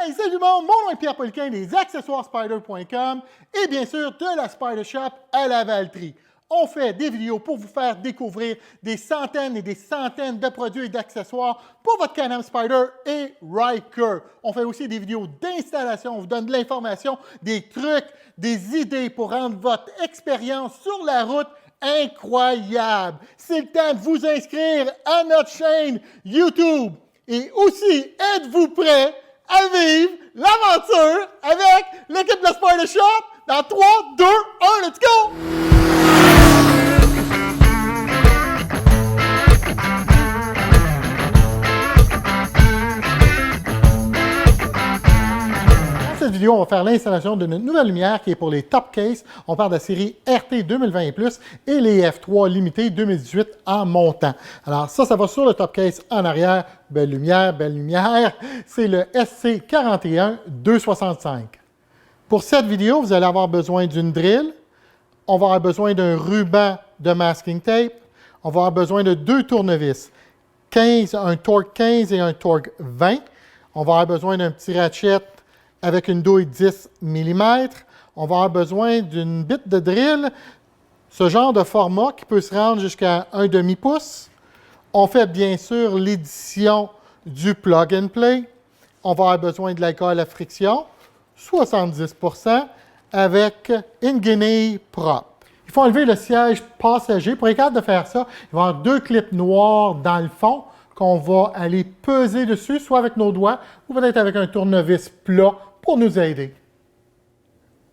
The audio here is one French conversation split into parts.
Hey, salut le monde, mon nom est Pierre Poliquin des accessoirespider.com et bien sûr de la Spider Shop à Lavaltrie. On fait des vidéos pour vous faire découvrir des centaines et des centaines de produits et d'accessoires pour votre Can-Am Spyder et Ryker. On fait aussi des vidéos d'installation, on vous donne de l'information, des trucs, des idées pour rendre votre expérience sur la route incroyable. C'est le temps de vous inscrire à notre chaîne YouTube. Et aussi, êtes-vous prêts à vivre l'aventure avec l'équipe de la Spider Shop dans 3, 2, 1, let's go! Dans cette vidéo, on va faire l'installation d'une nouvelle lumière qui est pour les Top Case. On parle de la série RT 2020 et plus et les F3 Limités 2018 en montant. Alors ça va sur le Top Case en arrière. Belle lumière, belle lumière. C'est le SC41 265. Pour cette vidéo, vous allez avoir besoin d'une drill. On va avoir besoin d'un ruban de masking tape. On va avoir besoin de 2 tournevis. Un torque 15 et un torque 20. On va avoir besoin d'un petit ratchet avec une douille 10 mm. On va avoir besoin d'une bite de drill, ce genre de format qui peut se rendre jusqu'à un demi-pouce. On fait bien sûr l'édition du plug and play. On va avoir besoin de l'alcool à friction, 70 % avec une guenille propre. Il faut enlever le siège passager. Pour être capable de faire ça, il va y avoir 2 clips noirs dans le fond qu'on va aller peser dessus, soit avec nos doigts ou peut-être avec un tournevis plat pour nous aider.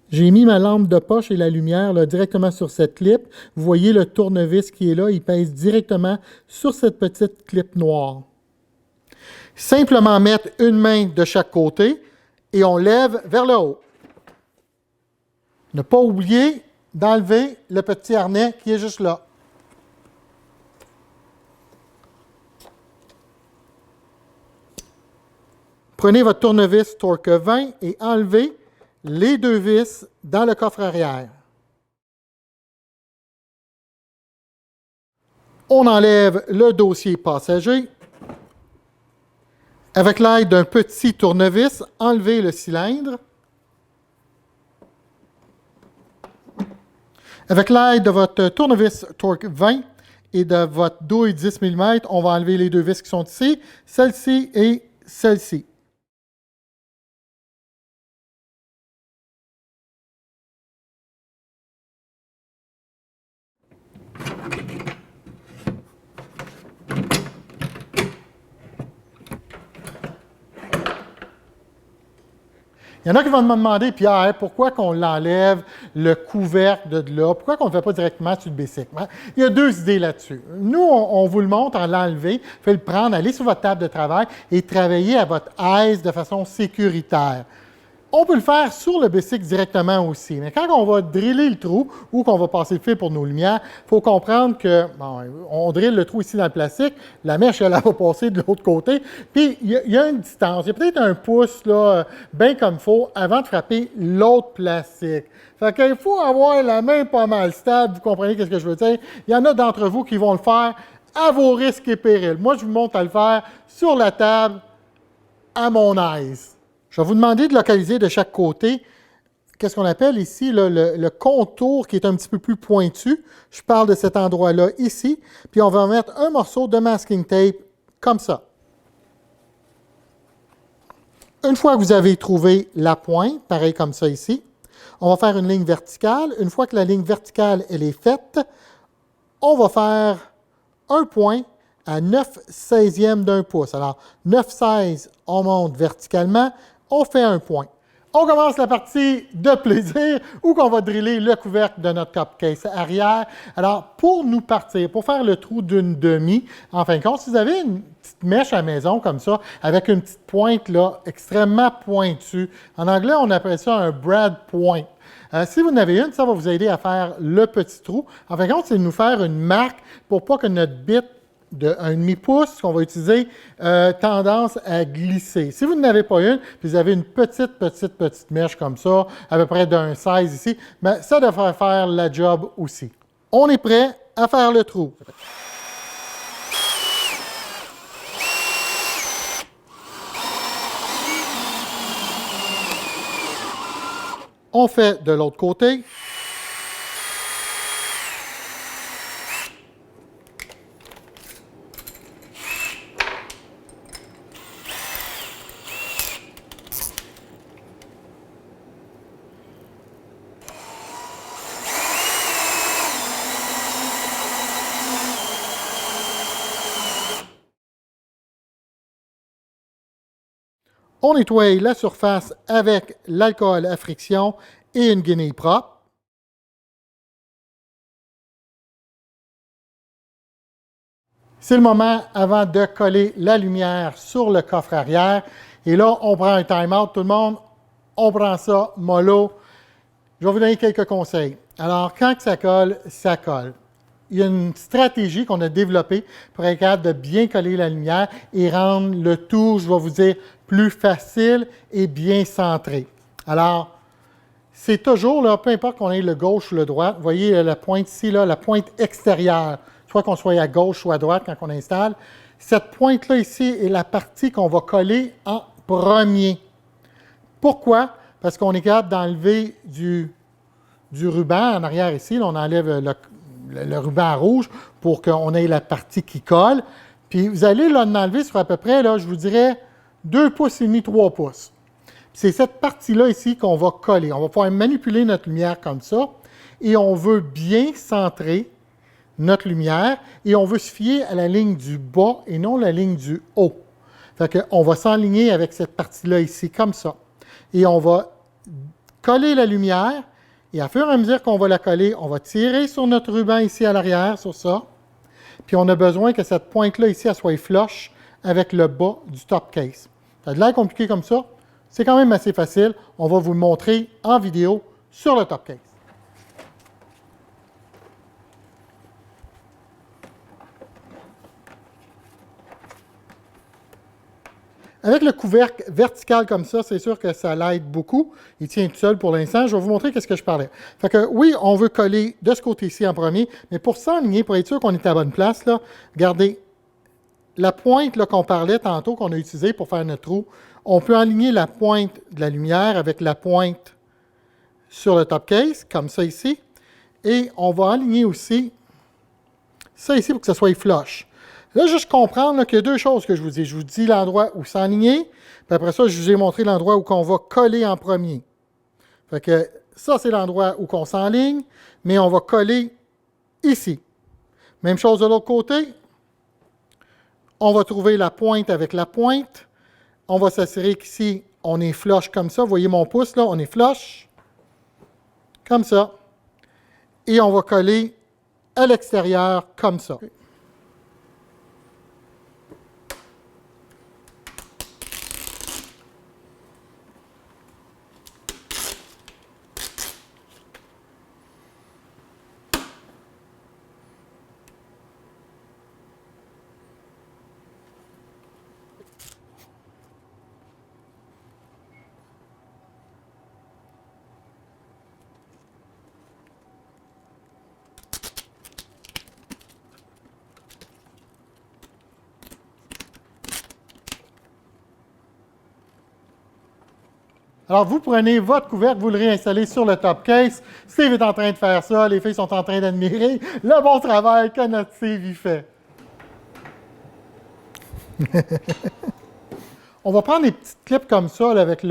J'ai mis ma lampe de poche et la lumière là, directement sur cette clip. Vous voyez le tournevis qui est là, il pèse directement sur cette petite clip noire. Simplement mettre une main de chaque côté et on lève vers le haut. Ne pas oublier d'enlever le petit harnais qui est juste là. Prenez votre tournevis torque 20 et enlevez les 2 vis dans le coffre arrière. On enlève le dossier passager. Avec l'aide d'un petit tournevis, enlevez le cylindre. Avec l'aide de votre tournevis torque 20 et de votre douille 10 mm, on va enlever les 2 vis qui sont ici, celle-ci et celle-ci. Il y en a qui vont me demander, Pierre, pourquoi qu'on l'enlève le couvercle de là? Pourquoi qu'on ne le fait pas directement sur le bicycle? Il y a 2 idées là-dessus. Nous, on vous le montre en l'enlever, faites le prendre, aller sur votre table de travail et travailler à votre aise de façon sécuritaire. On peut le faire sur le bicycle directement aussi. Mais quand on va driller le trou ou qu'on va passer le fil pour nos lumières, il faut comprendre que, on drille le trou ici dans le plastique, la mèche, elle va passer de l'autre côté, puis il y a une distance. Il y a peut-être un pouce, là, bien comme il faut, avant de frapper l'autre plastique. Fait qu'il faut avoir la main pas mal stable, vous comprenez ce que je veux dire? Il y en a d'entre vous qui vont le faire à vos risques et périls. Moi, je vous montre à le faire sur la table, à mon aise. Je vais vous demander de localiser de chaque côté, qu'est-ce qu'on appelle ici, là, le contour qui est un petit peu plus pointu. Je parle de cet endroit-là ici. Puis on va mettre un morceau de masking tape comme ça. Une fois que vous avez trouvé la pointe, pareil comme ça ici, on va faire une ligne verticale. Une fois que la ligne verticale elle est faite, on va faire un point à 9/16e d'un pouce. Alors, 9/16, on monte verticalement. On fait un point. On commence la partie de plaisir où on va driller le couvercle de notre top case arrière. Alors, pour nous partir, pour faire le trou d'une demi, en fin de compte, si vous avez une petite mèche à la maison comme ça, avec une petite pointe là, extrêmement pointue, en anglais, on appelle ça un brad point. Si vous en avez une, ça va vous aider à faire le petit trou. En fin de compte, c'est de nous faire une marque pour pas que notre bite de 1,5 pouce qu'on va utiliser tendance à glisser. Si vous n'en avez pas une, puis vous avez une petite mèche comme ça, à peu près d'un 16 ici, bien, ça devrait faire la job aussi. On est prêt à faire le trou. On fait de l'autre côté. On nettoie la surface avec l'alcool à friction et une guenille propre. C'est le moment avant de coller la lumière sur le coffre arrière. Et là, on prend un time-out, tout le monde. On prend ça mollo. Je vais vous donner quelques conseils. Alors, quand ça colle, ça colle. Il y a une stratégie qu'on a développée pour être capable de bien coller la lumière et rendre le tout, je vais vous dire, plus facile et bien centré. Alors, c'est toujours, là, peu importe qu'on ait le gauche ou le droit, vous voyez la pointe ici, là, la pointe extérieure, soit qu'on soit à gauche ou à droite quand on installe. Cette pointe-là ici est la partie qu'on va coller en premier. Pourquoi? Parce qu'on est capable d'enlever du ruban en arrière ici. Là, on enlève le ruban rouge pour qu'on ait la partie qui colle. Puis vous allez l'enlever sur à peu près, là, je vous dirais, 2 pouces et demi, 3 pouces. C'est cette partie-là ici qu'on va coller. On va pouvoir manipuler notre lumière comme ça et on veut bien centrer notre lumière et on veut se fier à la ligne du bas et non la ligne du haut. Fait qu'on va s'enligner avec cette partie-là ici comme ça. Et on va coller la lumière et à fur et à mesure qu'on va la coller, on va tirer sur notre ruban ici à l'arrière, sur ça. Puis on a besoin que cette pointe-là ici, elle soit flush avec le bas du top case. Ça a l'air compliqué comme ça. C'est quand même assez facile. On va vous le montrer en vidéo sur le top case. Avec le couvercle vertical comme ça, c'est sûr que ça l'aide beaucoup. Il tient tout seul pour l'instant. Je vais vous montrer ce que je parlais. Fait que oui, on veut coller de ce côté-ci en premier, mais pour s'enligner, pour être sûr qu'on est à la bonne place, là, regardez, la pointe qu'on parlait tantôt, qu'on a utilisée pour faire notre trou, on peut aligner la pointe de la lumière avec la pointe sur le top case, comme ça ici. Et on va aligner aussi ça ici pour que ça soit flush. Là, juste comprendre qu'il y a deux choses que je vous dis. Je vous dis l'endroit où s'enligner, puis après ça, je vous ai montré l'endroit où on va coller en premier. Fait que ça, c'est l'endroit où on s'enligne, mais on va coller ici. Même chose de l'autre côté. On va trouver la pointe avec la pointe. On va s'assurer qu'ici, on est flush comme ça. Vous voyez mon pouce, là, on est flush. Comme ça. Et on va coller à l'extérieur comme ça. Alors, vous prenez votre couvercle, vous le réinstallez sur le top case. Steve est en train de faire ça, les filles sont en train d'admirer le bon travail que notre Steve y fait. On va prendre des petites clips comme ça là, avec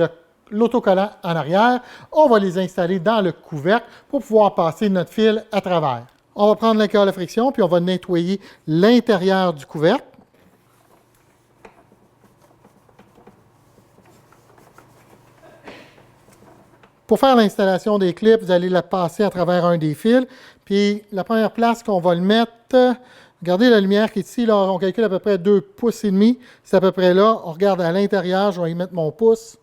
l'autocollant en arrière. On va les installer dans le couvercle pour pouvoir passer notre fil à travers. On va prendre l'alcool à friction puis on va nettoyer l'intérieur du couvercle. Pour faire l'installation des clips, vous allez la passer à travers un des fils. Puis la première place qu'on va le mettre, regardez la lumière qui est ici, là, on calcule à peu près 2 pouces et demi. C'est à peu près là. On regarde à l'intérieur, je vais y mettre mon pouce.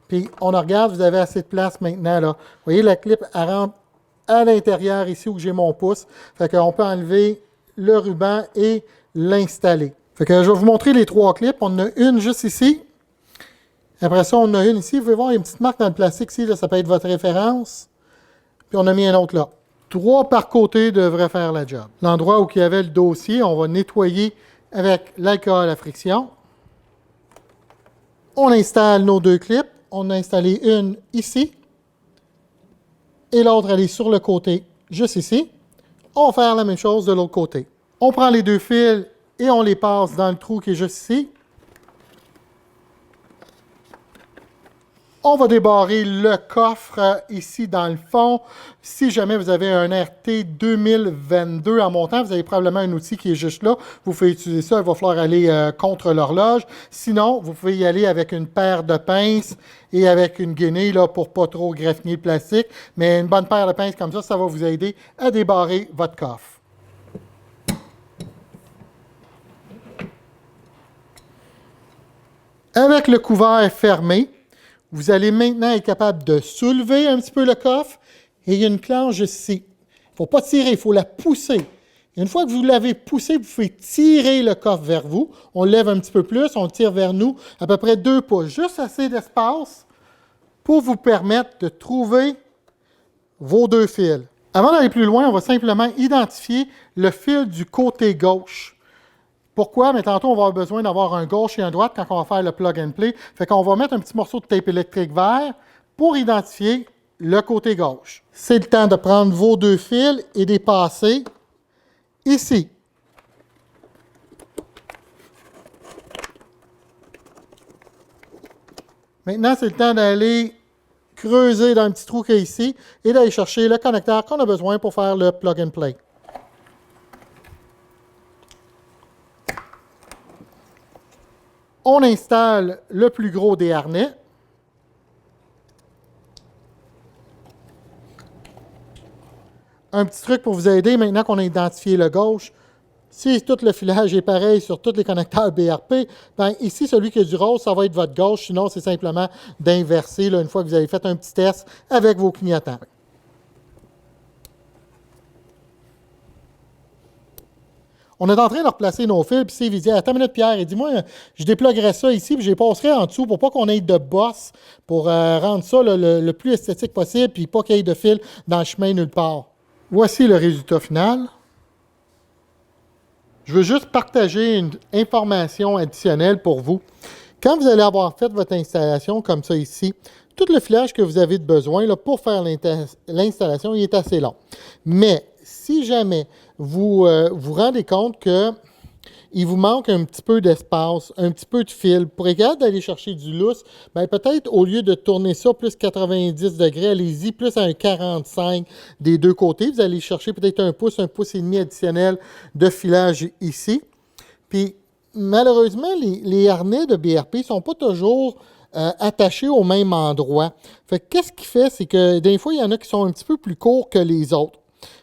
Puis on regarde, vous avez assez de place maintenant. Là. Vous voyez, la clip, elle rentre à l'intérieur ici où j'ai mon pouce. Fait qu'on peut enlever le ruban et l'installer. Fait que je vais vous montrer les 3 clips. On en a une juste ici. Après ça, on en a une ici. Vous pouvez voir, il y a une petite marque dans le plastique ici. Là, ça peut être votre référence. Puis on a mis un autre là. 3 par côté devraient faire la job. L'endroit où il y avait le dossier, on va nettoyer avec l'alcool à friction. On installe nos 2 clips. On a installé une ici. et l'autre aller sur le côté, juste ici. On va faire la même chose de l'autre côté. On prend les deux fils et on les passe dans le trou qui est juste ici. On va débarrer le coffre ici dans le fond. Si jamais vous avez un RT 2022 en montant, vous avez probablement un outil qui est juste là. Vous pouvez utiliser ça, il va falloir aller contre l'horloge. Sinon, vous pouvez y aller avec une paire de pinces et avec une guenille là, pour pas trop graffiner le plastique. Mais une bonne paire de pinces comme ça va vous aider à débarrer votre coffre. Avec le couvert fermé, vous allez maintenant être capable de soulever un petit peu le coffre et il y a une planche ici. Il ne faut pas tirer, il faut la pousser. Et une fois que vous l'avez poussé, vous pouvez tirer le coffre vers vous. On le lève un petit peu plus, on le tire vers nous, à peu près 2 pouces. Juste assez d'espace pour vous permettre de trouver vos deux fils. Avant d'aller plus loin, on va simplement identifier le fil du côté gauche. Pourquoi? Mais tantôt, on va avoir besoin d'avoir un gauche et un droite quand on va faire le plug and play. Fait qu'on va mettre un petit morceau de tape électrique vert pour identifier le côté gauche. C'est le temps de prendre vos deux fils et de les passer ici. Maintenant, c'est le temps d'aller creuser dans un petit trou qu'il y a ici et d'aller chercher le connecteur qu'on a besoin pour faire le plug and play. On installe le plus gros des harnais. Un petit truc pour vous aider, maintenant qu'on a identifié le gauche, si tout le filage est pareil sur tous les connecteurs BRP, bien ici, celui qui a du rose, ça va être votre gauche. Sinon, c'est simplement d'inverser une fois que vous avez fait un petit test avec vos clignotants. On est en train de replacer nos fils, puis Steve, il dit « Attends une minute, Pierre, il dit « Moi, je dépluguerai ça ici, puis je les passerai en dessous pour pas qu'on ait de bosse, pour rendre ça le plus esthétique possible, puis pas qu'il y ait de fil dans le chemin nulle part. » Voici le résultat final. Je veux juste partager une information additionnelle pour vous. Quand vous allez avoir fait votre installation comme ça ici, tout le filage que vous avez de besoin là, pour faire l'installation, il est assez long. Mais si jamais vous vous rendez compte qu'il vous manque un petit peu d'espace, un petit peu de fil, pour être capable d'aller chercher du lousse, bien peut-être au lieu de tourner ça plus 90 degrés, allez-y plus à un 45 des deux côtés. Vous allez chercher peut-être un pouce et demi additionnel de filage ici. Puis malheureusement, les harnais de BRP ne sont pas toujours attachés au même endroit. Fait que qu'est-ce qui fait, c'est que des fois, il y en a qui sont un petit peu plus courts que les autres.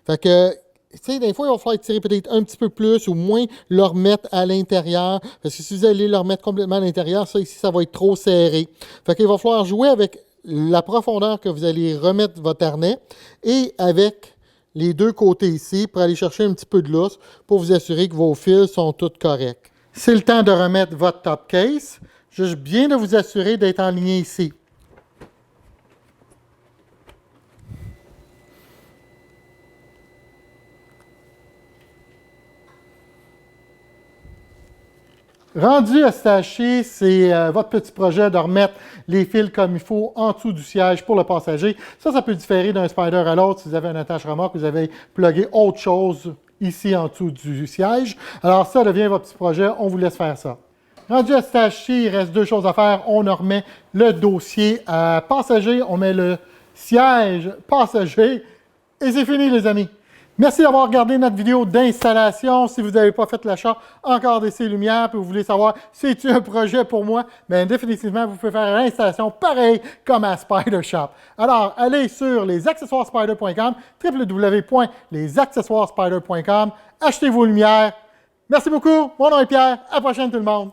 Fait que, tu sais, des fois, il va falloir tirer peut-être un petit peu plus ou moins le remettre à l'intérieur. Parce que si vous allez le remettre complètement à l'intérieur, ça ici, ça va être trop serré. Fait qu'il va falloir jouer avec la profondeur que vous allez remettre votre harnais et avec les deux côtés ici pour aller chercher un petit peu de lousse pour vous assurer que vos fils sont tous corrects. C'est le temps de remettre votre top case. Juste bien de vous assurer d'être aligné ici. Rendu à stacher, c'est votre petit projet de remettre les fils comme il faut en dessous du siège pour le passager. Ça peut différer d'un Spider à l'autre. Si vous avez un attache-remorque, vous avez plugué autre chose ici en dessous du siège. Alors ça devient votre petit projet, on vous laisse faire ça. Rendu à stacher, il reste deux choses à faire. On remet le dossier passager, on met le siège passager et c'est fini les amis. Merci d'avoir regardé notre vidéo d'installation. Si vous n'avez pas fait l'achat encore d'essai lumière et vous voulez savoir si c'est un projet pour moi, bien définitivement, vous pouvez faire l'installation pareil comme à Spider Shop. Alors, allez sur lesaccessoiresspider.com, www.lesaccessoiresspider.com, achetez vos lumières. Merci beaucoup. Mon nom est Pierre. À la prochaine tout le monde.